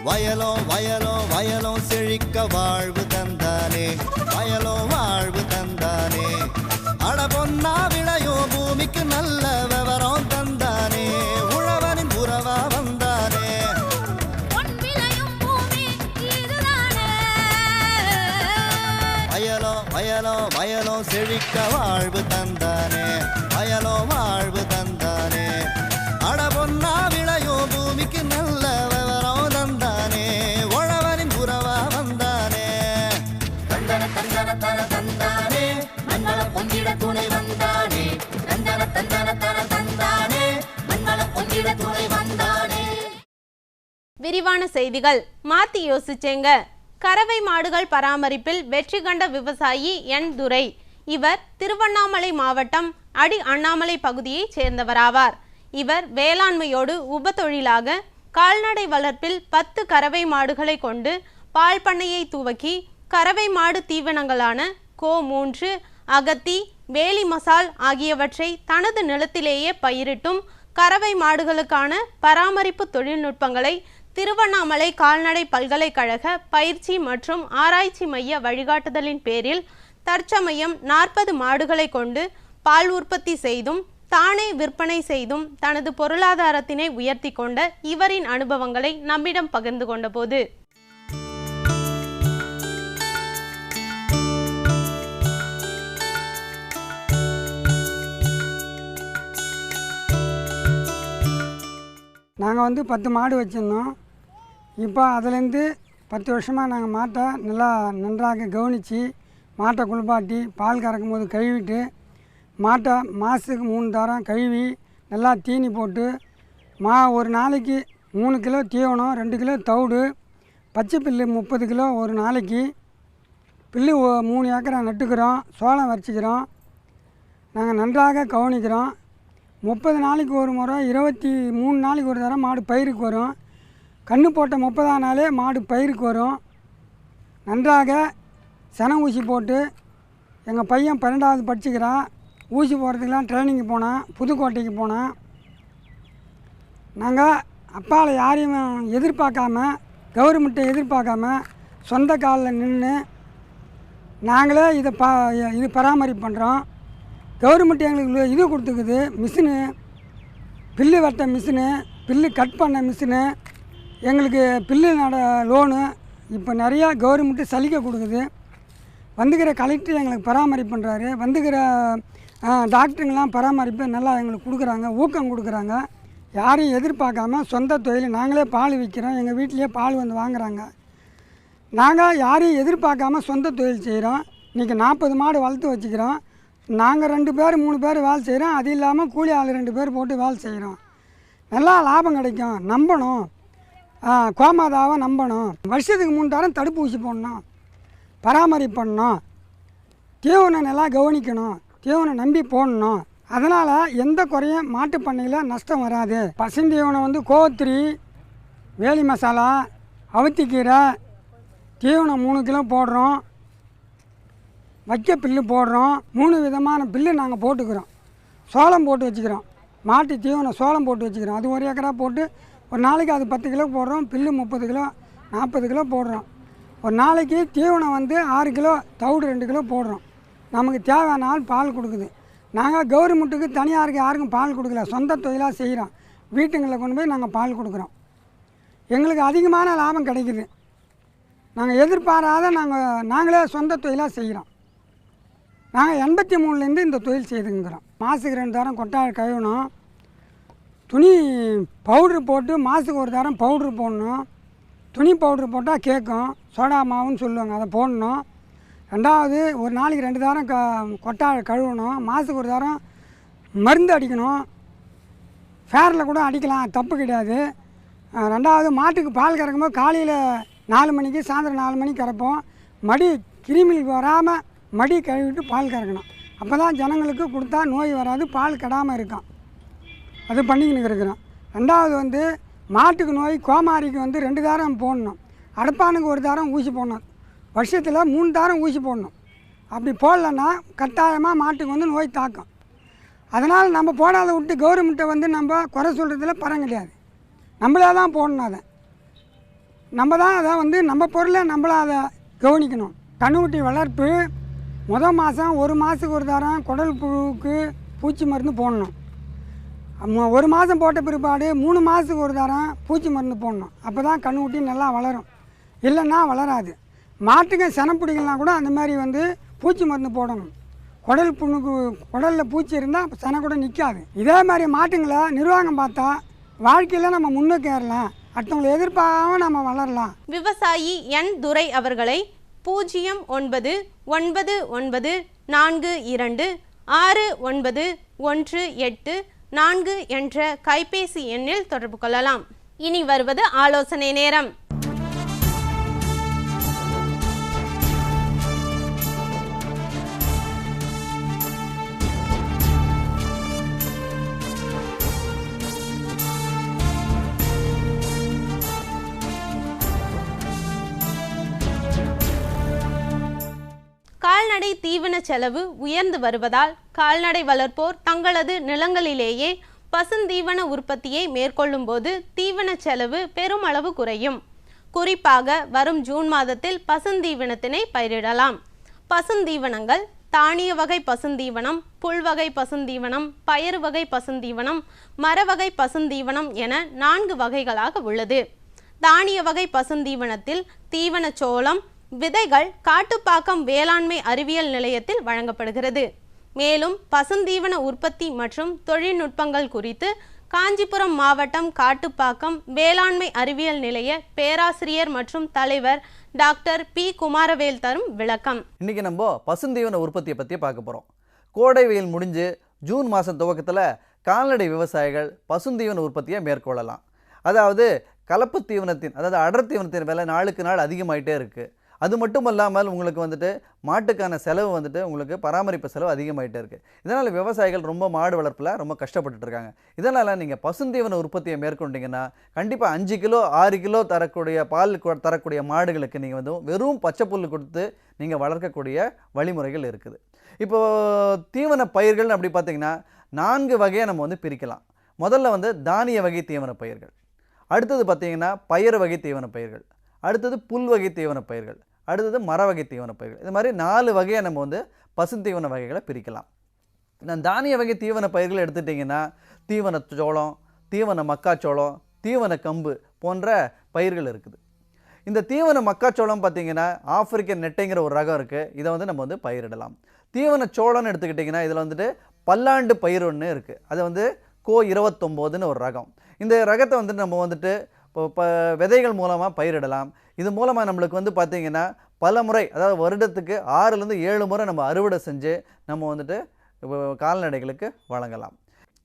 வயலோ வயலோ வயலோ செழிக்க வாழ்வு தந்தானே, வயலோ வாழ்வு தந்தானே. அட பொன்னா விளையோ பூமிக்கு நல்ல விவரம் தந்தானே, உழவனின் உறவா வந்தானே. வயலோ வயலோ வயலோ செழிக்க வாழ்வு தந்தானே, வயலோ வாழ்வு தந்தானே. அட பொன்னா விளையோ பூமிக்கு நல்ல விவரம் தந்தானே, உழவனின் உறவா வந்தானே. தந்தன தந்தன தன தந்தானே, மண்வள பொங்கிட துணை வந்தானே. தந்தன தந்தன தன தந்தானே, மண்வள பொங்கிட துணை வந்தானே. விரிவான செய்திகள். மாத்தி யோசிச்சேங்க. கறவை மாடுகள் பராமரிப்பில் வெற்றி கண்ட விவசாயி என் துரை. இவர் திருவண்ணாமலை மாவட்டம் அடி அண்ணாமலை பகுதியைச் சேர்ந்தவராவார். இவர் வேளாண்மையோடு உபத்தொழிலாக கால்நடை வளர்ப்பில் 10 கறவை மாடுகளை கொண்டு பால் பண்ணையை துவக்கி கறவை மாடு தீவனங்களான கோ3, அகத்தி, வேலி மசால் ஆகியவற்றை தனது நிலத்திலேயே பயிரிட்டும் கறவை மாடுகளுக்கான பராமரிப்பு தொழில்நுட்பங்களை திருவண்ணாமலை கால்நடை பல்கலைக்கழக பயிற்சி மற்றும் ஆராய்ச்சி மைய வழிகாட்டுதலின் பேரில் தற்சமயம் 40 மாடுகளை கொண்டு பால் உற்பத்தி செய்தும் தானே விற்பனை செய்தும் தனது பொருளாதாரத்தினை உயர்த்தி கொண்ட இவரின் அனுபவங்களை நம்மிடம் பகிர்ந்து கொண்ட போது, நாங்கள் 10 மாடு வச்சுருந்தோம். இப்போ அதுலேருந்து 10 வருஷமாக நாங்கள் மாட்டை நன்றாக கவனித்து மாட்டை குளிப்பாட்டி பால் கறக்கும் போது கழுவிட்டு மாட்டை மாதத்துக்கு 3 தரம் கழுவி நல்லா தீனி போட்டு ஒரு நாளைக்கு 3 கிலோ தீவனம், 2 கிலோ தவிடு, பச்சை புல்லு 30 கிலோ ஒரு நாளைக்கு, புல்லு 3 ஏக்கரா நட்டுக்கிறோம், சோளம் வரைச்சிக்கிறோம். நாங்கள் நன்றாக கவனிக்கிறோம். 30 நாளைக்கு ஒரு முறை, 23 நாளைக்கு ஒரு தரம் மாடு பயிருக்கு வரும். கன்று போட்ட 30ஆம் நாளே மாடு பயிருக்கு வரும். நன்றாக சென ஊசி போட்டு எங்கள் பையன் 12வது படிச்சுக்கிறான். ஊசி போடுறதுக்கெலாம் ட்ரைனிங்கு போனான், புதுக்கோட்டைக்கு போனான். நாங்கள் அப்பால் யாரையும் எதிர்பார்க்காம, கவர்மெண்ட்டை எதிர்பார்க்காம சொந்த காலில் நின்று நாங்களே இது பராமரிப்பு பண்ணுறோம். கவர்மெண்ட் எங்களுக்கு இது கொடுத்துக்குது, மிஷினு, பில்லு வெட்ட மிஷினு, பில்லு கட் பண்ண மிஷினு, எங்களுக்கு பில்லு லோனு இப்போ நிறையா கவர்மெண்ட்டு சலுகை கொடுக்குது. வந்துக்கிற கலெக்டர் எங்களுக்கு பராமரிப்பு பண்ணுறாரு. வந்துக்கிற டாக்டருங்கெல்லாம் பராமரிப்பு நல்லா எங்களுக்கு கொடுக்குறாங்க, ஊக்கம் கொடுக்குறாங்க. யாரையும் எதிர்பார்க்காம சொந்த தொழில் நாங்களே பால் விற்கிறோம். எங்கள் வீட்டிலையே பால் வந்து வாங்குகிறாங்க. நாங்கள் யாரையும் எதிர்பார்க்காம சொந்த தொழில் செய்கிறோம். இன்றைக்கி 40 மாடு வளர்த்து வச்சுக்கிறோம். நாங்கள் 2 பேர் 3 பேர் வேலை செய்கிறோம். அது இல்லாமல் கூலி ஆள் 2 பேர் போட்டு வேலை செய்கிறோம். நல்லா லாபம் கிடைக்கும். நம்பணும், கோமாதாவை நம்பணும். வருஷத்துக்கு 3 தரம் தடுப்பூசி போடணும், பராமரிப்பு பண்ணணும், தீவனம் நல்லா கவனிக்கணும், தீவனம் நம்பி போடணும். அதனால் எந்த குறையும் மாட்டு பண்ணையில் நஷ்டம் வராது. பசுந்தீவனம் கோ3, வேலி மசாலா, அவத்திக்கீரை தீவனம் 3 கிலோ போடுறோம். வைக்க பில்லு போடுறோம். 3 விதமான பில்லு நாங்கள் போட்டுக்கிறோம். சோளம் போட்டு வச்சுக்கிறோம். மாட்டு தீவனம் சோளம் போட்டு வச்சுக்கிறோம். அது 1 ஏக்கரா போட்டு ஒரு நாளைக்கு அது 10 கிலோ போடுறோம். பில்லு 30 கிலோ 40 கிலோ போடுறோம். ஒரு நாளைக்கு தீவனம் 6 கிலோ, தவிடு 2 கிலோ போடுறோம். நமக்கு தேவையான ஆள் பால் கொடுக்குது. நாங்கள் கவர்மெண்ட்டுக்கு தனியாருக்கு யாருக்கும் பால் கொடுக்கல, சொந்த தொழிலாக செய்கிறோம். வீட்டுங்களில் கொண்டு போய் நாங்கள் பால் கொடுக்குறோம். எங்களுக்கு அதிகமான லாபம் கிடைக்குது. நாங்கள் எதிர்பாராத நாங்களே சொந்த தொழிலாக செய்கிறோம். நாங்கள் 83லேருந்து இந்த தொழில் செய்துங்கிறோம். மாதத்துக்கு 2 தரம் கொட்டாய் கழுவணும். துணி பவுட்ரு போட்டு மாதத்துக்கு 1 தரம் பவுட்ரு போடணும். துணி பவுட்ரு போட்டால் கேட்கும், சோடா மாவுன்னு சொல்லுவாங்க, அதை போடணும். 2வது ஒரு நாளைக்கு 2 தரம் கொட்டாய் கழுவணும். மாதத்துக்கு 1 தரம் மருந்து அடிக்கணும். ஃபேரில் கூட அடிக்கலாம், தப்பு கிடையாது. 2வது மாட்டுக்கு பால் கறக்கும்போது காலையில் 4 மணிக்கு சாயந்தரம் 4 மணிக்கு கறப்போம். மடி கிருமிகள் வராமல் மடி கழுவிட்டு பால் கறக்கணும். அப்போ தான் ஜனங்களுக்கு கொடுத்தா நோய் வராது, பால் கெடாமல் இருக்கும். அது பண்ணிக்கின்னு இருக்கிறோம். 2வது மாட்டுக்கு நோய் கோமாரிக்கு 2 தரம் போடணும். அடப்பானுக்கு 1 தரம் ஊசி போடணும். வருஷத்தில் 3 தரம் ஊசி போடணும். அப்படி போடலன்னா கட்டாயமாக மாட்டுக்கு நோய் தாக்கும். அதனால் நம்ம போடாத விட்டு கவர்மெண்ட்டை நம்ம குறை சொல்கிறதுல பரம் கிடையாது. நம்மளே தான் போடணும். அதை நம்ம தான் அதை வந்து நம்ம பொருளை நம்மளாம் அதை கவனிக்கணும். கன்றுக்குட்டி வளர்ப்பு மாதம் 1 மாதத்துக்கு ஒரு தரம் குடல் புழுவுக்கு பூச்சி மருந்து போடணும். 1 மாதம் போட்ட பிற்பாடு 3 மாதத்துக்கு ஒரு தரம் பூச்சி மருந்து போடணும். அப்போ தான் கன்றுக்குட்டி நல்லா வளரும், இல்லைன்னா வளராது. மாட்டுங்க செனப்பிடிக்கலாம் கூட அந்த மாதிரி வந்து பூச்சி மருந்து போடணும். குடல் புண்ணுக்கு குடலில் பூச்சி இருந்தால் செனை கூட நிற்காது. இதே மாதிரி மாட்டுங்களை நிர்வாகம் பார்த்தா வாழ்க்கையில் நம்ம முன்னுக்கு ஏறலாம், அடுத்தவங்களை எதிர்பார்க்காம நம்ம வளரலாம். விவசாயி என் துரை அவர்களை 0999426918 என்ற கைபேசி எண்ணில் தொடர்பு கொள்ளலாம். இனி வருவது ஆலோசனை நேரம். கால்நடை தீவன செலவு உயர்ந்து வருவதால் கால்நடை வளர்ப்போர் தங்களது நிலங்களிலேயே பசுந்தீவன உற்பத்தியை மேற்கொள்ளும் போது தீவன செலவு பெருமளவு குறையும். குறிப்பாக வரும் ஜூன் மாதத்தில் பசுந்தீவனத்தினை பயிரிடலாம். பசுந்தீவனங்கள் தானிய வகை பசுந்தீவனம், புல்வகை பசுந்தீவனம், பயறு வகை பசுந்தீவனம், மரவகை பசுந்தீவனம் என 4 வகைகளாக உள்ளது. தானிய வகை பசுந்தீவனத்தில் தீவன சோளம் விதைகள் காட்டுப்பாக்கம் வேளாண்மை அறிவியல் நிலையத்தில் வழங்கப்படுகிறது. மேலும் பசுந்தீவன உற்பத்தி மற்றும் தொழில்நுட்பங்கள் குறித்து காஞ்சிபுரம் மாவட்டம் காட்டுப்பாக்கம் வேளாண்மை அறிவியல் நிலைய பேராசிரியர் மற்றும் தலைவர் டாக்டர் பி குமாரவேல் தரும் விளக்கம். இன்றைக்கி நம்ம பசுந்தீவன உற்பத்தியை பற்றி பார்க்க போகிறோம். கோடை வெயில் முடிஞ்சு ஜூன் மாதம் துவக்கத்தில் கால்நடை விவசாயிகள் பசுந்தீவன உற்பத்தியை மேற்கொள்ளலாம். அதாவது கலப்பு தீவனத்தின் அதாவது அடர் தீவனத்தின் விலை நாளுக்கு நாள் அதிகமாகிட்டே இருக்குது. அது மட்டும் இல்லாமல் உங்களுக்கு வந்துட்டு மாட்டுக்கான செலவு வந்துட்டு உங்களுக்கு பராமரிப்பு செலவு அதிகமாகிட்டே இருக்குது. இதனால் விவசாயிகள் ரொம்ப மாடு வளர்ப்பில் ரொம்ப கஷ்டப்பட்டுட்டு இருக்காங்க. இதனால் நீங்கள் பசுந்தீவன உற்பத்தியை மேற்கொண்டீங்கன்னா கண்டிப்பாக 5 கிலோ 6 கிலோ தரக்கூடிய பால் தரக்கூடிய மாடுகளுக்கு நீங்கள் வந்து வெறும் பச்சை புல் கொடுத்து நீங்கள் வளர்க்கக்கூடிய வழிமுறைகள் இருக்குது. இப்போது தீவன பயிர்கள் அப்படி பார்த்திங்கன்னா 4 வகையாக நம்ம வந்து பிரிக்கலாம். முதல்ல வந்து தானிய வகை தீவன பயிர்கள், அடுத்தது பார்த்திங்கன்னா பயறு வகை தீவன பயிர்கள், அடுத்தது புல் வகை தீவன பயிர்கள், அடுத்தது மர வகை தீவன பயிர்கள். இது மாதிரி 4 வகையாக நம்ம வந்து பசுந்தீவன வகைகளை பிரிக்கலாம். நான் தானிய வகை தீவன பயிர்கள் எடுத்துட்டிங்கன்னா தீவன சோளம், தீவன மக்காச்சோளம், தீவன கம்பு போன்ற பயிர்கள் இருக்குது. இந்த தீவன மக்காச்சோளம் பார்த்திங்கன்னா ஆப்பிரிக்கன் நெட்டைங்கிற ஒரு ரகம் இருக்குது. இதை வந்து நம்ம வந்து பயிரிடலாம். தீவன சோளம்னு எடுத்துக்கிட்டிங்கன்னா இதில் வந்துட்டு பல்லாண்டு பயிர் ஒன்று இருக்குது. அது வந்து கோ 29ன்னு ஒரு ரகம். இந்த ரகத்தை வந்து நம்ம வந்துட்டு இப்போ விதைகள் மூலமாக பயிரிடலாம். இது மூலமாக நம்மளுக்கு வந்து பார்த்திங்கன்னா பல முறை, அதாவது வருடத்துக்கு 6லேருந்து 7 முறை நம்ம அறுவடை செஞ்சு நம்ம வந்துட்டு கால்நடைகளுக்கு வழங்கலாம்.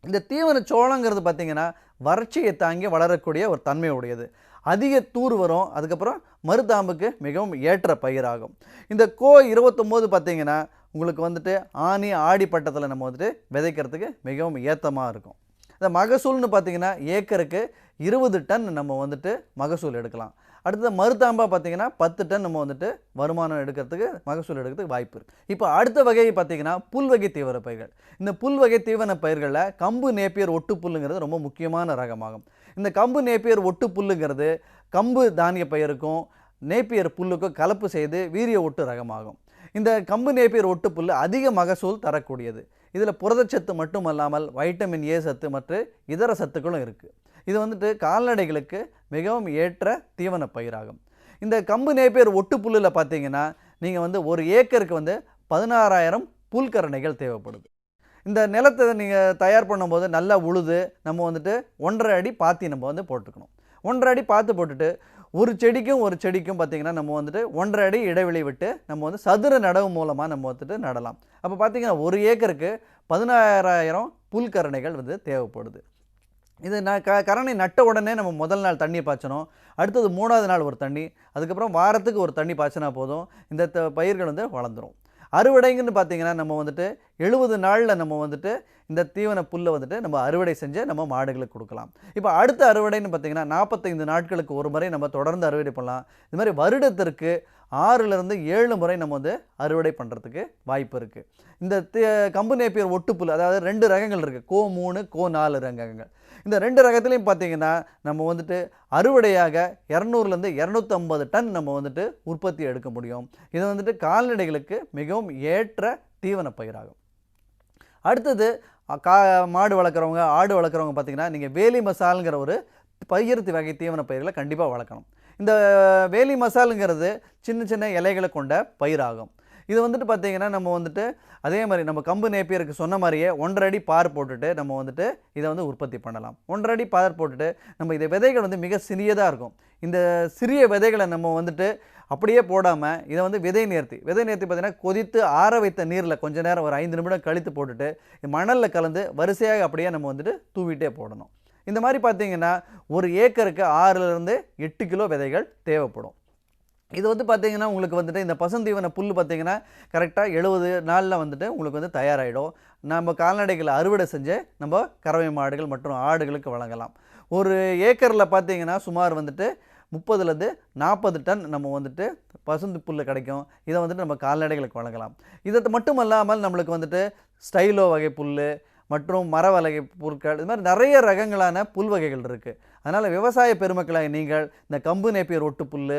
இந்த தீவன சோளங்கிறது பார்த்திங்கன்னா வறட்சியை தாங்கி வளரக்கூடிய ஒரு தன்மை உடையது. அதிக தூர் வரும், அதுக்கப்புறம் மருதாம்புக்கு மிகவும் ஏற்ற பயிராகும். இந்த கோ 29 பார்த்திங்கன்னா உங்களுக்கு வந்துட்டு ஆனி ஆடி பட்டத்தில் நம்ம வந்துட்டு விதைக்கிறதுக்கு மிகவும் ஏற்றமாக இருக்கும். இந்த மகசூல்னு பார்த்திங்கன்னா ஏக்கருக்கு 20 டன் நம்ம வந்துட்டு மகசூல் எடுக்கலாம். அடுத்தது மருதாம்பா பார்த்திங்கன்னா 10 டன் நம்ம வந்துட்டு வருமானம் எடுக்கிறதுக்கு மகசூல் எடுக்கிறதுக்கு வாய்ப்பு இருக்குது. இப்போ அடுத்த வகையை பார்த்திங்கன்னா புல்வகை தீவன பயிர்கள். இந்த புல்வகை தீவன பயிர்களில் கம்பு நேப்பியர் ஒட்டு புல்லுங்கிறது ரொம்ப முக்கியமான ரகமாகும். இந்த கம்பு நேப்பியர் ஒட்டு புல்லுங்கிறது கம்பு தானிய பயிருக்கும் நேப்பியர் புல்லுக்கும் கலப்பு செய்து வீரிய ஒட்டு ரகமாகும். இந்த கம்பு நேப்பியர் ஒட்டு புல் அதிக மகசூல் தரக்கூடியது. இதில் புரதச்சத்து மட்டும் அல்லாமல் வைட்டமின் ஏ சத்து மற்றும் இதர சத்துக்களும் இருக்குது. இது வந்துட்டு கால்நடைகளுக்கு மிகவும் ஏற்ற தீவன பயிராகும். இந்த கம்பு நேப்பியர் ஒட்டு புல்லில் பார்த்தீங்கன்னா நீங்கள் வந்து ஒரு ஏக்கருக்கு வந்து 16,000 புல்கரணைகள் தேவைப்படுது. இந்த நிலத்தை நீங்கள் தயார் பண்ணும்போது நல்லா உழுது நம்ம வந்துட்டு 1.5 அடி பாத்தி நம்ம வந்து போட்டுக்கணும். 1.5 அடி பாத்து போட்டுட்டு ஒரு செடிக்கும் பார்த்திங்கன்னா நம்ம வந்துட்டு 1.5 அடி இடைவெளி விட்டு நம்ம வந்து சதுர நடவு மூலமாக நம்ம வந்துட்டு நடலாம். அப்போ பார்த்திங்கன்னா ஒரு ஏக்கருக்கு 16,000 புல்கரணைகள் வந்து தேவைப்படுது. இது கரணை நட்ட உடனே நம்ம முதல் நாள் தண்ணி பாய்ச்சணும், அடுத்தது 3வது நாள் ஒரு தண்ணி, அதுக்கப்புறம் வாரத்துக்கு ஒரு தண்ணி பாய்ச்சினா போதும் இந்த பயிர்கள் வந்து வளர்ந்துடும். அறுவடைங்கன்னு பார்த்திங்கன்னா நம்ம வந்துட்டு 70 நாளில் நம்ம வந்துட்டு இந்த தீவன புல்லை வந்துட்டு நம்ம அறுவடை செஞ்சு நம்ம மாடுகளுக்கு கொடுக்கலாம். இப்போ அடுத்த அறுவடைன்னு பார்த்திங்கன்னா 45 நாட்களுக்கு ஒரு முறை நம்ம தொடர்ந்து அறுவடை பண்ணலாம். இது மாதிரி வருடத்திற்கு 6லிருந்து 7 முறை நம்ம வந்து அறுவடை பண்ணுறதுக்கு வாய்ப்பு இருக்குது. இந்த கம்பு நேப்பியர் ஒட்டுப்புல் அதாவது 2 ரகங்கள் இருக்குது, கோ 3 கோ 4 ரகங்கள். இந்த 2 ரகத்துலையும் பார்த்தீங்கன்னா நம்ம வந்துட்டு அறுவடையாக 200லேருந்து 250 டன் நம்ம வந்துட்டு உற்பத்தி எடுக்க முடியும். இது வந்துட்டு கால்நடைகளுக்கு மிகவும் ஏற்ற தீவன பயிராகும். அடுத்தது மாடு வளர்க்குறவங்க ஆடு வளர்க்குறவங்க பார்த்தீங்கன்னா நீங்கள் வேலி மசால்ங்கிற ஒரு பயிர் வகை தீவன பயிர்களை கண்டிப்பாக வளர்க்கணும். இந்த வேலி மசாலுங்கிறது சின்ன சின்ன இலைகளை கொண்ட பயிராகும். இது வந்துட்டு பார்த்தீங்கன்னா நம்ம வந்துட்டு அதே மாதிரி நம்ம கம்பு நேப்பியருக்கு சொன்ன மாதிரியே 1.5 அடி பார் போட்டுட்டு நம்ம வந்துட்டு இதை வந்து உற்பத்தி பண்ணலாம். 1.5 அடி பார் போட்டுட்டு நம்ம இதை விதைகள் வந்து மிக சிறியதாக இருக்கும். இந்த சிறிய விதைகளை நம்ம வந்துட்டு அப்படியே போடாமல் இதை வந்து விதை நேர்த்தி பார்த்தீங்கன்னா கொதித்து ஆற வைத்த நீரில் கொஞ்ச நேரம் ஒரு 5 நிமிடம் கழித்து போட்டுட்டு மணலில் கலந்து வரிசையாக அப்படியே நம்ம வந்துட்டு தூவிட்டே போடணும். இந்த மாதிரி பார்த்தீங்கன்னா ஒரு ஏக்கருக்கு 6லிருந்து 8 கிலோ விதைகள் தேவைப்படும். இது வந்து பார்த்தீங்கன்னா உங்களுக்கு வந்துட்டு இந்த பசுந்தீவன புல் பார்த்தீங்கன்னா கரெக்டாக 70 நாளில் வந்துட்டு உங்களுக்கு வந்து தயாராகிடும். நம்ம கால்நடைகளை அறுவடை செஞ்சு நம்ம கறவை மாடுகள் மற்றும் ஆடுகளுக்கு வழங்கலாம். ஒரு ஏக்கரில் பார்த்தீங்கன்னா சுமார் வந்துட்டு 30லேருந்து 40 டன் நம்ம வந்துட்டு பசுந்து புல் கிடைக்கும். இதை வந்துட்டு நம்ம கால்நடைகளுக்கு வழங்கலாம். இதை மட்டும் இல்லாமல் நம்மளுக்கு வந்துட்டு ஸ்டைலோ வகை புல் மற்றும் மர வகை பொருட்கள் இது மாதிரி நிறைய ரகங்களான புல் வகைகள் இருக்குது. அதனால் விவசாய பெருமக்களாக நீங்கள் இந்த கம்பு நேப்பியர் ஒட்டு புல்,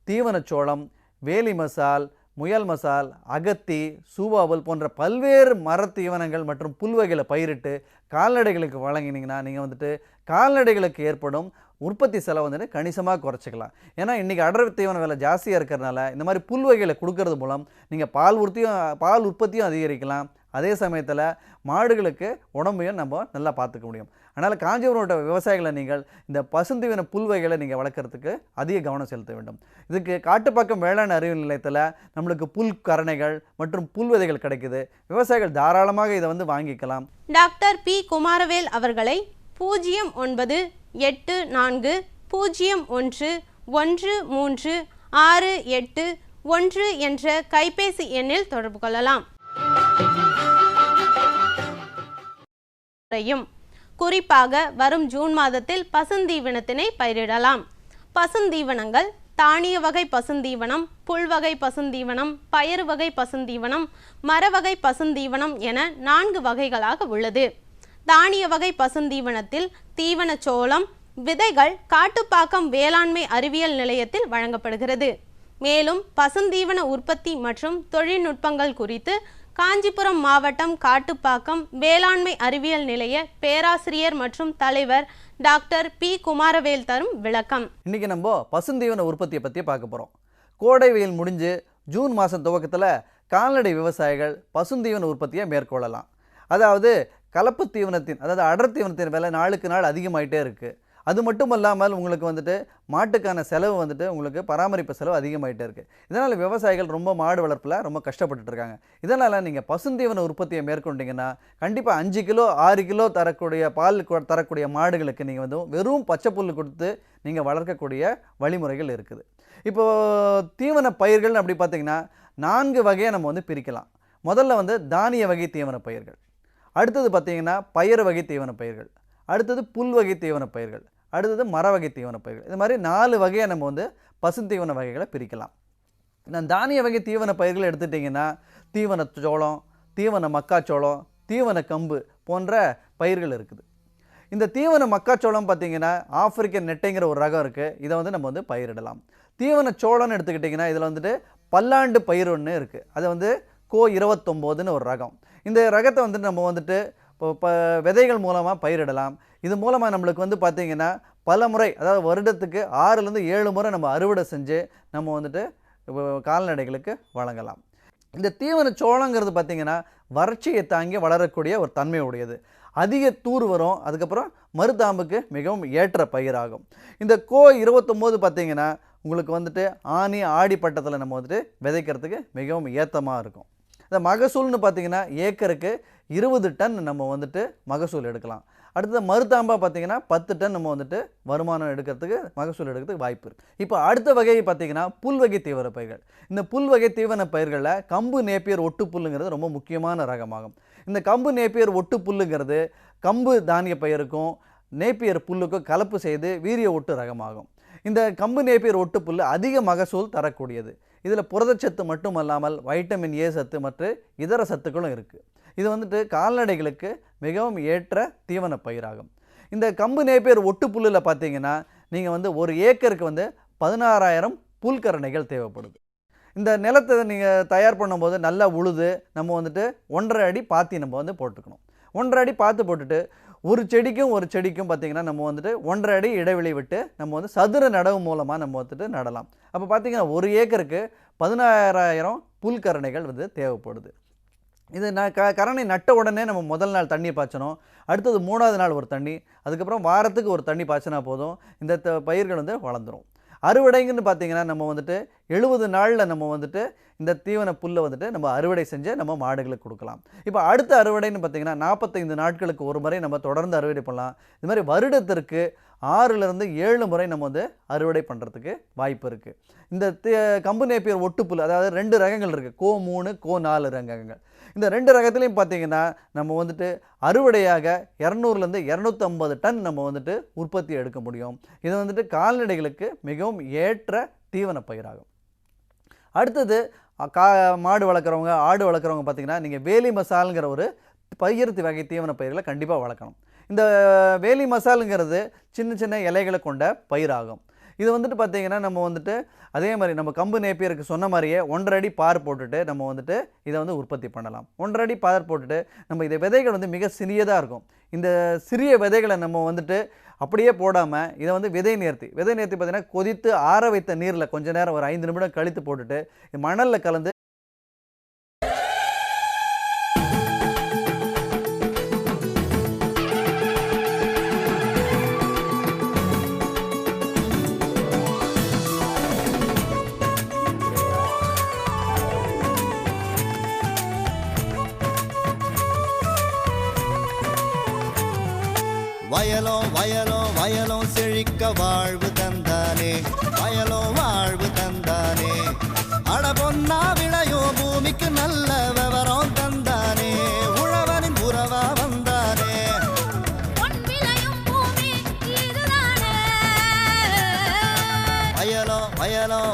தீவனச்சோளம், வேலி மசால், முயல் மசால், அகத்தி, சூவாபுல் போன்ற பல்வேறு மர தீவனங்கள் மற்றும் புல்வகைகளை பயிரிட்டு கால்நடைகளுக்கு வழங்கினீங்கன்னா நீங்கள் வந்துட்டு கால்நடைகளுக்கு ஏற்படும் உற்பத்தி செலவு வந்துட்டு கணிசமாக குறைச்சிக்கலாம். ஏன்னா இன்றைக்கி அடர் தீவன விலை ஜாஸ்தியாக இருக்கிறதுனால இந்த மாதிரி புல்வகைகளை கொடுக்கறது மூலம் நீங்கள் பால் உற்பத்தியும் அதிகரிக்கலாம். அதே சமயத்தில் மாடுகளுக்கு உடம்பையும் நம்ம நல்லா பார்த்துக்க முடியும். அதனால் காஞ்சிபுரம் விவசாயிகளை நீங்கள் இந்த பசுந்தீவன புல்வகைகளை நீங்கள் வளர்க்குறதுக்கு அதிக கவனம் செலுத்த வேண்டும். இதுக்கு காட்டுப்பாக்கம் வேளாண் அறிவியல் நிலையத்தில் நம்மளுக்கு புல் கரணைகள் மற்றும் புல் விதைகள் கிடைக்குது. விவசாயிகள் தாராளமாக இதை வந்து வாங்கிக்கலாம். Doctor B. குமாரவேல் அவர்களை 0984011368 என்ற கைபேசி எண்ணில் தொடர்பு கொள்ளலாம். குறிப்பாக வரும் ஜூன் மாதத்தில் பசுந்தீவனத்தினை பயிரிடலாம். பசுந்தீவனங்கள் தானிய வகை பசுந்தீவனம், புல்வகை பசுந்தீவனம், பயறு வகை பசுந்தீவனம், மரவகை பசுந்தீவனம் என 4 வகைகளாக உள்ளது. தானிய வகை பசுந்தீவனத்தில் தீவனச்சோளம் விதைகள் காட்டுப்பாக்கம் வேளாண்மை அறிவியல் நிலையத்தில் வழங்கப்படுகிறது. மேலும் பசுந்தீவன உற்பத்தி மற்றும் தொழில்நுட்பங்கள் குறித்து காஞ்சிபுரம் மாவட்டம் காட்டுப்பாக்கம் வேளாண்மை அறிவியல் நிலைய பேராசிரியர் மற்றும் தலைவர் டாக்டர் பி. குமாரவேல் தரும் விளக்கம். இன்றைக்கி நம்ம பசுந்தீவன உற்பத்தியை பற்றி பார்க்க போகிறோம். கோடை வெயில் முடிஞ்சு ஜூன் மாதம் துவக்கத்தில் கால்நடை விவசாயிகள் பசுந்தீவன உற்பத்தியை மேற்கொள்ளலாம். அதாவது கலப்பு தீவனத்தின் அதாவது அடர் தீவனத்தின் விலை நாளுக்கு நாள் அதிகமாகிட்டே இருக்குது. அது மட்டும் இல்லாமல் உங்களுக்கு வந்துட்டு மாட்டுக்கான செலவு வந்துட்டு உங்களுக்கு பராமரிப்பு செலவு அதிகமாகிட்டே இருக்குது. இதனால் விவசாயிகள் ரொம்ப மாடு வளர்ப்பில் ரொம்ப கஷ்டப்பட்டுருக்காங்க. இதனால் நீங்கள் பசுந்தீவன உற்பத்தியை மேற்கொண்டீங்கன்னா கண்டிப்பாக 5 கிலோ 6 கிலோ தரக்கூடிய பால் தரக்கூடிய மாடுகளுக்கு நீங்கள் வந்து வெறும் பச்சை புல் கொடுத்து நீங்கள் வளர்க்கக்கூடிய வழிமுறைகள் இருக்குது. இப்போது தீவன பயிர்கள் அப்படி பார்த்திங்கன்னா 4 வகையை நம்ம வந்து பிரிக்கலாம். முதல்ல வந்து தானிய வகை தீவன பயிர்கள், அடுத்தது பார்த்திங்கன்னா பயறு வகை தீவன பயிர்கள், அடுத்தது புல் வகை தீவன பயிர்கள், அடுத்தது மர வகை தீவன பயிர்கள். இது மாதிரி 4 வகையை நம்ம வந்து பசுந்தீவன வகைகளை பிரிக்கலாம். நான் தானிய வகை தீவன பயிர்கள் எடுத்துட்டிங்கன்னா தீவன சோளம், தீவன மக்காச்சோளம், தீவன கம்பு போன்ற பயிர்கள் இருக்குது. இந்த தீவன மக்காச்சோளம் பார்த்திங்கன்னா ஆப்பிரிக்கன் நெட்டைங்கிற ஒரு ரகம் இருக்குது. இதை வந்து நம்ம வந்து பயிரிடலாம். தீவன சோளம்னு எடுத்துக்கிட்டிங்கன்னா இதில் வந்துட்டு பல்லாண்டு பயிர் ஒன்று இருக்குது. அது வந்து கோ 29ன்னு ஒரு ரகம். இந்த ரகத்தை வந்துட்டு நம்ம வந்துட்டு இப்போ விதைகள் மூலமாக பயிரிடலாம். இது மூலமாக நம்மளுக்கு வந்து பார்த்திங்கன்னா பல முறை அதாவது வருடத்துக்கு 6லேருந்து 7 முறை நம்ம அறுவடை செஞ்சு நம்ம வந்துட்டு கால்நடைகளுக்கு வழங்கலாம். இந்த தீவன சோளங்கிறது பார்த்திங்கன்னா வறட்சியை தாங்கி வளரக்கூடிய ஒரு தன்மை உடையது. அதிக தூர் வரும். அதுக்கப்புறம் மருதாம்புக்கு மிகவும் ஏற்ற பயிராகும். இந்த கோ 29 பார்த்திங்கன்னா உங்களுக்கு வந்துட்டு ஆனி ஆடி பட்டத்தில் நம்ம வந்துட்டு விதைக்கிறதுக்கு மிகவும் ஏத்தமாக இருக்கும். இந்த மகசூல்னு பார்த்திங்கன்னா ஏக்கருக்கு 20 டன் நம்ம வந்துட்டு மகசூல் எடுக்கலாம். அடுத்தது மருதாம்பா பார்த்திங்கன்னா 10 டன் நம்ம வந்துட்டு வருமானம் எடுக்கிறதுக்கு மகசூல் எடுக்கிறதுக்கு வாய்ப்பு இருக்குது. இப்போ அடுத்த வகை பார்த்திங்கன்னா புல்வகை தீவன பயிர்கள். இந்த புல்வகை தீவன பயிர்களில் கம்பு நேப்பியர் ஒட்டு புல்லுங்கிறது ரொம்ப முக்கியமான ரகமாகும். இந்த கம்பு நேப்பியர் ஒட்டு புல்லுங்கிறது கம்பு தானிய பயிருக்கும் நேப்பியர் புல்லுக்கும் கலப்பு செய்து வீரிய ஒட்டு ரகமாகும். இந்த கம்பு நேப்பியர் ஒட்டுப்புல் அதிக மகசூல் தரக்கூடியது. இதில் புரதச்சத்து மட்டுமல்லாமல் வைட்டமின் ஏ சத்து மற்றும் இதர சத்துக்களும் இருக்குது. இது வந்துட்டு கால்நடைகளுக்கு மிகவும் ஏற்ற தீவன பயிராகும். இந்த கம்பு நேப்பியர் ஒட்டுப்புல்லில் பார்த்தீங்கன்னா நீங்கள் வந்து ஒரு ஏக்கருக்கு வந்து 16,000 புல்கரணைகள் தேவைப்படுது. இந்த நிலத்தை நீங்கள் தயார் பண்ணும்போது நல்லா உழுது நம்ம வந்துட்டு 1.5 அடி பாத்தி நம்ம வந்து போட்டுக்கணும். 1.5 அடி பாத்து போட்டுட்டு ஒரு செடிக்கும் பார்த்திங்கன்னா நம்ம வந்துட்டு 1.5 அடி இடைவெளி விட்டு நம்ம வந்து சதுர நடவு மூலமாக நம்ம வந்துட்டு நடலாம். அப்போ பார்த்திங்கன்னா ஒரு ஏக்கருக்கு 16,000 புல்கரணைகள் வந்து தேவைப்படுது. இது கரணை நட்ட உடனே நம்ம முதல் நாள் தண்ணி பாய்ச்சணும். அடுத்தது 3ஆவது நாள் ஒரு தண்ணி, அதுக்கப்புறம் வாரத்துக்கு ஒரு தண்ணி பாய்ச்சினா போதும். இந்த பயிர்கள் வந்து வளர்ந்துடும். அறுவடைங்கன்னு பார்த்திங்கன்னா நம்ம வந்துட்டு 70 நாளில் நம்ம வந்துட்டு இந்த தீவன புல்லை வந்துட்டு நம்ம அறுவடை செஞ்சு நம்ம மாடுகளுக்கு கொடுக்கலாம். இப்போ அடுத்த அறுவடைன்னு பார்த்திங்கன்னா 45 நாட்களுக்கு ஒரு முறை நம்ம தொடர்ந்து அறுவடை பண்ணலாம். இது மாதிரி வருடத்திற்கு 6லிருந்து 7 முறை நம்ம வந்து அறுவடை பண்ணுறதுக்கு வாய்ப்பு இருக்குது. இந்த கம்பு நேப்பியர் ஒட்டுப்புல் அதாவது 2 ரகங்கள் இருக்குது, கோ 3 கோ 4 ரகங்கள். இந்த 2 ரகத்துலையும் பார்த்திங்கன்னா நம்ம வந்துட்டு அறுவடையாக 200லேருந்து 250 டன் நம்ம வந்துட்டு உற்பத்தி எடுக்க முடியும். இது வந்துட்டு கால்நடைகளுக்கு மிகவும் ஏற்ற தீவன பயிராகும். அடுத்தது மாடு வளர்க்குறவங்க ஆடு வளர்க்குறவங்க பார்த்திங்கன்னா நீங்கள் வேலி மசாலுங்கிற ஒரு பயிர் வகை தீவன பயிர்களை கண்டிப்பாக வளர்க்கணும். இந்த வேலி மசாலுங்கிறது சின்ன சின்ன இலைகளை கொண்ட பயிராகும். இது வந்துட்டு பார்த்திங்கன்னா நம்ம வந்துட்டு அதே மாதிரி நம்ம கம்பு நேப்பியருக்கு சொன்ன மாதிரியே 1.5 அடி பார் போட்டுட்டு நம்ம வந்துட்டு இதை வந்து உற்பத்தி பண்ணலாம். 1.5 அடி பார் போட்டுட்டு நம்ம இதை விதைகள் வந்து மிக சிறியதாக இருக்கும். இந்த சிறிய விதைகளை நம்ம வந்துட்டு அப்படியே போடாமல் இதை வந்து விதை நேர்த்தி பார்த்திங்கன்னா கொதித்து ஆற வைத்த நீரில் கொஞ்சம் நேரம் ஒரு 5 நிமிடம் கழித்து போட்டுட்டு மணலில் கலந்து வயலோ செழிக்க வாழ்வு தந்தானே, வயலோ வாழ்வு தந்தானே. அட பொன்னா விளையோ பூமிக்கு நல்ல விவரம் தந்தானே, உழவனின் உறவா வந்தானே.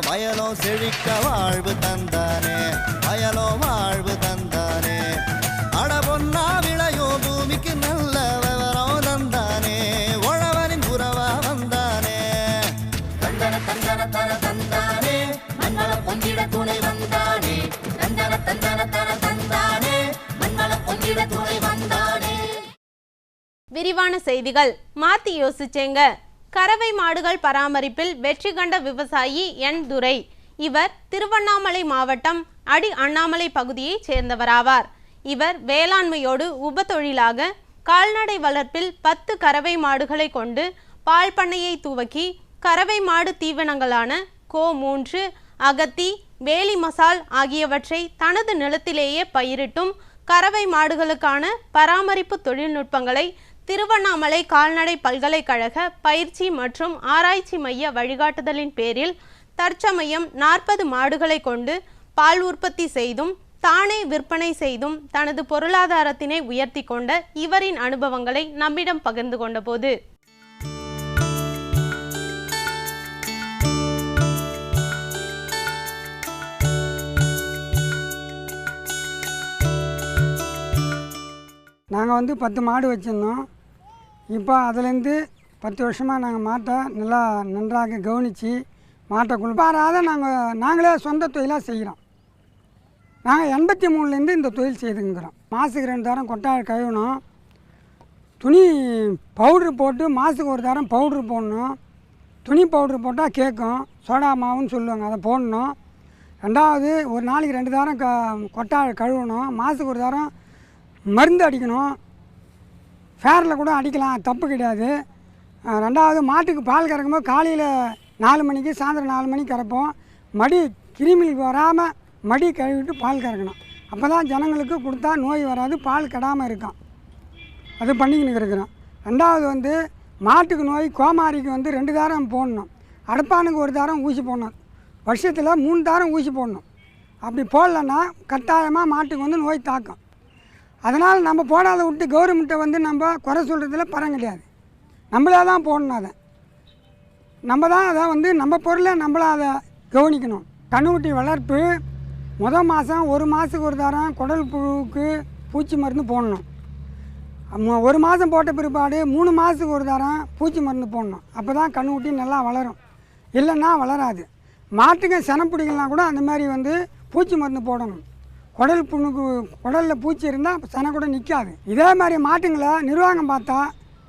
வயலோ செழிக்க வாழ்வு தந்தானே, வயலோ வாழ்வு தந்தானே. அட பொன்னா விளையோ பூமிக்கு நல்ல விவரம் தந்தானே, உழவனின் உறவா வந்தானே. தந்தன தந்தன தன தந்தானே, மண்ணள பொங்கிட துணை வந்தானே. தந்தன தந்தன தன தந்தானே, மண்ணள பொங்கிட துணை வந்தானே. விரிவான செய்திகள் மாத்தி யோசிச்சேங்க. கறவை மாடுகள் பராமரிப்பில் வெற்றி கண்ட விவசாயி என் துரை. இவர் திருவண்ணாமலை மாவட்டம் அடி அண்ணாமலை பகுதியைச் சேர்ந்தவராவார். இவர் வேளாண்மையோடு உபத்தொழிலாக கால்நடை வளர்ப்பில் 10 கறவை மாடுகளை கொண்டு பால் பண்ணையை துவக்கி கறவை மாடு தீவனங்களான கோ 3, அகத்தி, வேலி மசால் ஆகியவற்றை தனது நிலத்திலேயே பயிரிட்டும் கறவை மாடுகளுக்கான பராமரிப்பு தொழில்நுட்பங்களை திருவண்ணாமலை கால்நடை பல்கலைக்கழக பயிற்சி மற்றும் ஆராய்ச்சி மைய வழிகாட்டுதலின் பேரில் தற்சமயம் 40 மாடுகளை கொண்டு பால் உற்பத்தி செய்தும் தானே விற்பனை செய்தும் தனது பொருளாதாரத்தினை உயர்த்தி கொண்ட இவரின் அனுபவங்களை நம்மிடம் பகிர்ந்து கொண்ட போது நாங்கள் வந்து 10 மாடு வச்சுருந்தோம். இப்போ அதுலேருந்து 10 வருஷமாக நாங்கள் மாட்டை நன்றாக கவனித்து மாட்டை குளிப்பாராத நாங்களே சொந்த தொழிலாக செய்கிறோம். நாங்கள் 83லேருந்து இந்த தொழில் செய்துங்கிறோம். மாதத்துக்கு 2 தரம் கொட்டாய் கழுவணும், துணி பவுட்ரு போட்டு மாதத்துக்கு 1 தரம் பவுட்ரு போடணும். துணி பவுட்ரு போட்டால் கேட்கும், சோடா மாவுன்னு சொல்லுவாங்க, அதை போடணும். 2வது ஒரு நாளைக்கு 2 தரம் கொட்டாய் கழுவணும். மாதத்துக்கு 1 தரம் மருந்து அடிக்கணும். ஃபேரில் கூட அடிக்கலாம், தப்பு கிடையாது. 2வது மாட்டுக்கு பால் கறக்கும்போது காலையில் 4 மணிக்கு சாயந்தரம் 4 மணிக்கு கறப்போம். மடி கிருமிகள் வராமல் மடி கழுவிட்டு பால் கறக்கணும். அப்போ தான் ஜனங்களுக்கு கொடுத்தா நோய் வராது, பால் கெடாமல் இருக்கும். அது பண்ணிக்கின்னு இருக்கிறோம். 2வது வந்து மாட்டுக்கு நோய் கோமாரிக்கு வந்து 2 தாரம் போடணும். அடப்பானுக்கு 1 தாரம் ஊசி போடணும். வருஷத்தில் 3 தாரம் ஊசி போடணும். அப்படி போடலன்னா கட்டாயமாக மாட்டுக்கு வந்து நோய் தாக்கும். அதனால் நம்ம போடாத விட்டு கவர்மெண்ட்டை வந்து நம்ம குறை சொல்கிறதுல பரம் கிடையாது. நம்மளே தான் போடணும். அதை நம்ம தான் அதை வந்து நம்ம பொருளை நம்மளாம் அதை கவனிக்கணும். கன்றுக்குட்டி வளர்ப்பு மாதம் 1 மாதத்துக்கு ஒரு தரம் குடல் புழுவுக்கு பூச்சி மருந்து போடணும். 1 மாதம் போட்ட பிற்பாடு 3 மாதத்துக்கு ஒரு தரம் பூச்சி மருந்து போடணும். அப்போ தான் கன்றுக்குட்டி நல்லா வளரும், இல்லைன்னா வளராது. மாட்டுக்கு செனம் பிடிக்கலாம் கூட அந்த மாதிரி வந்து பூச்சி மருந்து போடணும். குடல் புண்ணுக்கு குடலில் பூச்சி இருந்தால் செனை கூட நிற்காது. இதே மாதிரி மாட்டுங்களை நிர்வாகம் பார்த்தா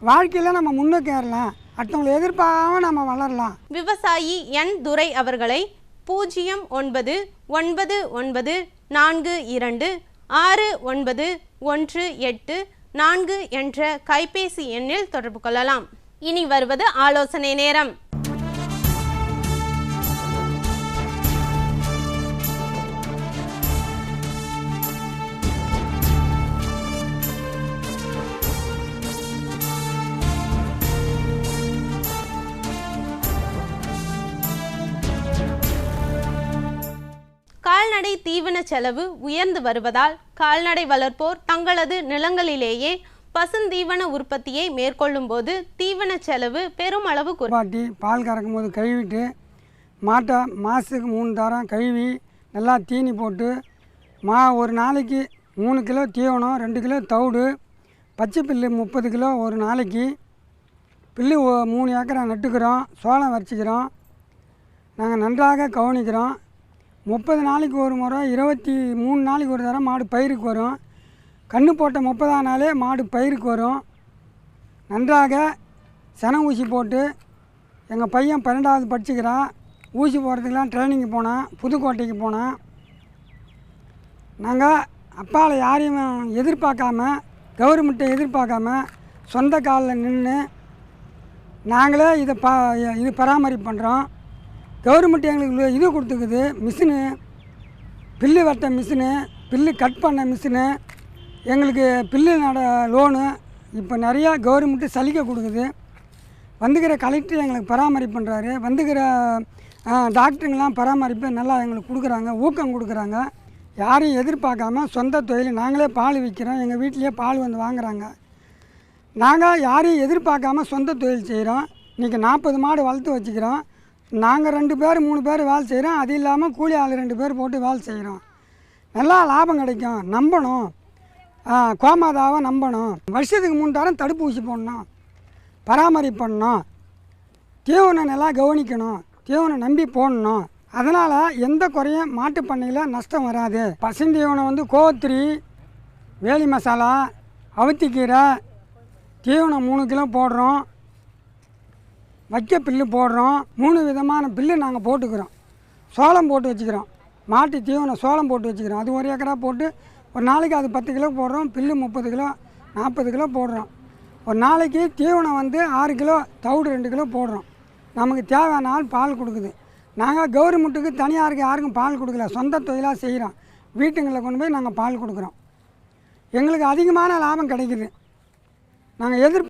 வாழ்க்கையில் நம்ம முன்னோக்கி ஏறலாம், அடுத்தவங்களை எதிர்பார்க்காம நம்ம வளரலாம். விவசாயி என் துரை அவர்களை 0999426918 என்ற கைபேசி எண்ணில் தொடர்பு கொள்ளலாம். இனி வருவது ஆலோசனை நேரம். கால்நடை தீவன செலவு உயர்ந்து வருவதால் கால்நடை வளர்ப்போர் தங்களது நிலங்களிலேயே பசுந்தீவன உற்பத்தியை மேற்கொள்ளும் போது தீவன செலவு பெருமளவு பாட்டி பால் கறக்கும் போது கழுவிட்டு மாட்டை மாதத்துக்கு 3 தரம் கழுவி நல்லா தீனி போட்டு ஒரு நாளைக்கு 3 கிலோ தீவனம், 2 கிலோ தவிடு, பச்சை புல்லு 30 கிலோ ஒரு நாளைக்கு, புல்லு 3 ஏக்கரா நட்டுக்கிறோம், சோளம் வச்சுக்கிறோம். நாங்கள் நன்றாக கவனிக்கிறோம். 30 நாளைக்கு ஒரு முறை, 23 நாளைக்கு ஒரு தரம் மாடு பயிருக்கு வரும். கன்று போட்ட 30ஆம் நாளே மாடு பயிருக்கு வரும். நன்றாக செனை ஊசி போட்டு எங்கள் பையன் 12வது படிச்சுக்கிறான். ஊசி போடுறதுக்கெலாம் ட்ரைனிங்கு போனான், புதுக்கோட்டைக்கு போனான். நாங்கள் அப்பாவில் யாரையும் எதிர்பார்க்காம, கவர்மெண்ட்டை எதிர்பார்க்காம சொந்த காலில் நின்று நாங்களே இது பராமரிப்பு பண்ணுறோம். கவர்மெண்ட் எங்களுக்கு இது கொடுத்துக்குது, மிஷினு, பில்லு வெட்ட மிஷினு, பில்லு கட் பண்ண மிஷினு, எங்களுக்கு பில்லு லோனு இப்போ நிறையா கவர்மெண்ட்டு சலுகை கொடுக்குது. வந்துக்கிற கலெக்டர் எங்களுக்கு பராமரிப்பு பண்ணுறாரு. வந்துக்கிற டாக்டருங்கெலாம் பராமரிப்பு நல்லா எங்களுக்கு கொடுக்குறாங்க, ஊக்கம் கொடுக்குறாங்க. யாரையும் எதிர்பார்க்காம சொந்த தொழில் நாங்களே பால் விற்கிறோம். எங்கள் வீட்லேயே பால் வந்து வாங்குகிறாங்க. நாங்கள் யாரையும் எதிர்பார்க்காம சொந்த தொழில் செய்கிறோம். இன்றைக்கி 40 மாடு வளர்த்து வச்சுக்கிறோம். நாங்கள் 2 பேர் 3 பேர் வேலை செய்கிறோம். அது இல்லாமல் கூலி ஆள் 2 பேர் போட்டு வேலை செய்கிறோம். நல்லா லாபம் கிடைக்கும். நம்பணும், கோமாதாவை நம்பணும். வருஷத்துக்கு 3 தரம் தடுப்பூசி போடணும், பராமரிப்பு பண்ணணும், தீவனம் நல்லா கவனிக்கணும், தீவனம் நம்பி போடணும். அதனால் எந்த குறையும் மாட்டு பண்ணையில் நஷ்டம் வராது. பசுந்தீவனம் வந்து கோத்திரி, வேலி மசாலா, அவுத்திக்கீரை, தீவனம் 3 கிலோ போடுறோம், வைக்க பில்லு போடுறோம். 3 விதமான பில்லு நாங்கள் போட்டுக்கிறோம். சோளம் போட்டு வச்சுக்கிறோம், மாட்டு தீவனம் சோளம் போட்டு வச்சுக்கிறோம். அது 1 ஏக்கரா போட்டு ஒரு நாளைக்கு அது 10 கிலோ போடுறோம். பில்லு 30 கிலோ 40 கிலோ போடுறோம். ஒரு நாளைக்கு தீவனம் வந்து 6 கிலோ, தவிடு 2 கிலோ போடுறோம். நமக்கு தேவையான ஆள் பால் கொடுக்குது. நாங்கள் கவர்மெண்ட்டுக்கு தனியாருக்கு யாருக்கும் பால் கொடுக்கல, சொந்த தொழிலாக செய்கிறோம். வீட்டுங்களில் கொண்டு போய் நாங்கள் பால் கொடுக்குறோம். எங்களுக்கு அதிகமான லாபம் கிடைக்குது. நாங்கள்